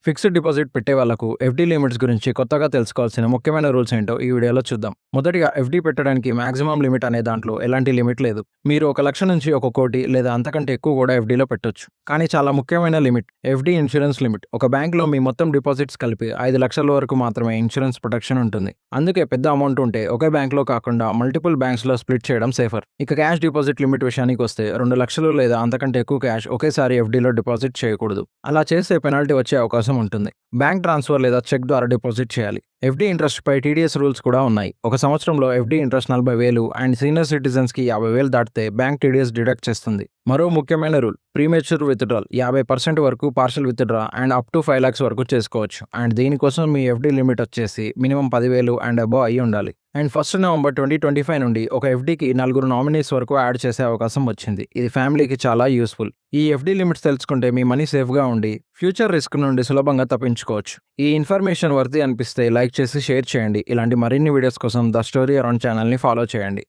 Fixed deposit పెట్టే వాళ్ళకు FD limits గురించి కొత్తగా తెలుసుకోవాల్సిన ముఖ్యమైన రూల్స్ ఏంటో ఈ వీడియోలో చూద్దాం. మొదటిగా ఎఫ్‌డి పెట్టడానికి మాక్సిమం లిమిట్ అనే దాంట్లో ఎలాంటి లిమిట్ లేదు. మీరు 1,00,000 నుంచి 1,00,00,000 లేదా అంతకంటే ఎక్కువ కూడా ఎఫ్‌డిలో పెట్టొచ్చు. కానీ చాలా ముఖ్యమైన లిమిట్ ఎఫ్‌డి ఇన్స్యూరెన్స్ లిమిట్. ఒక బ్యాంక్‌లో మీ మొత్తం డిపాజిట్స్ కలిపి 5,00,000 వరకు మాత్రమే ఇన్స్యూరెన్స్ ప్రొటెక్షన్ ఉంటుంది. అందుకే పెద్ద అమౌంట్ ఉంటే ఒకే బ్యాంక్‌లో కాకుండా మల్టిపుల్ బ్యాంక్స్‌లో స్ప్లిట్ చేయడం సేఫర్. ఇక క్యాష్ డిపాజిట్ లిమిట్ విషయానికి వస్తే 2,00,000 లేదా అంతకంటే ఎక్కువ క్యాష్ ఒకేసారి ఎఫ్‌డిలో డిపాజిట్ చేయకూడదు. అలా చేస్తే పెనాల్టీ వచ్చే అవకాశం ఉంటుంది. బ్యాంక్ ట్రాన్స్ఫర్ లేదా చెక్ ద్వారా డిపాజిట్ చేయాలి. ఎఫ్‌డి ఇంట్రెస్ట్ పై టీడీఎస్ రూల్స్ కూడా ఉన్నాయి. ఒక సంవత్సరంలో FD interest 40,000 and senior citizens కి 50,000 దాటితే బ్యాంక్ టీడీఎస్ డిడక్ట్ చేస్తుంది. మరో ముఖ్యమైన రూల్ ప్రీమెచ్యూర్ విత్‌డ్రాల్ 50% వరకు partial withdraw and up to 5 lakhs వరకు చేసుకోవచ్చు. అండ్ దీనికోసం మీ ఎఫ్‌డి లిమిట్ వచ్చేసి మినిమం 10,000 అండ్ అబోవ్ అయి ఉండాలి. అండ్ 1 November 2025 నుండి ఒక ఎఫ్‌డికి 4 నామినీస్ వరకు యాడ్ చేసే అవకాశం వచ్చింది. ఇది ఫ్యామిలీకి చాలా యూస్ఫుల్. ఈ ఎఫ్‌డి లిమిట్స్ తెలుసుకుంటే మీ మనీ సేఫ్గా ఉండి ఫ్యూచర్ రిస్క్ నుండి సులభంగా తప్పించుకోవచ్చు. ఈ ఇన్ఫర్మేషన్ వర్తీ అనిపిస్తే లైక్ చేసి షేర్ చేయండి. ఇలాంటి మరిన్ని వీడియోస్ కోసం ద స్టోరీ అరౌండ్ ఛానల్ని ఫాలో చేయండి.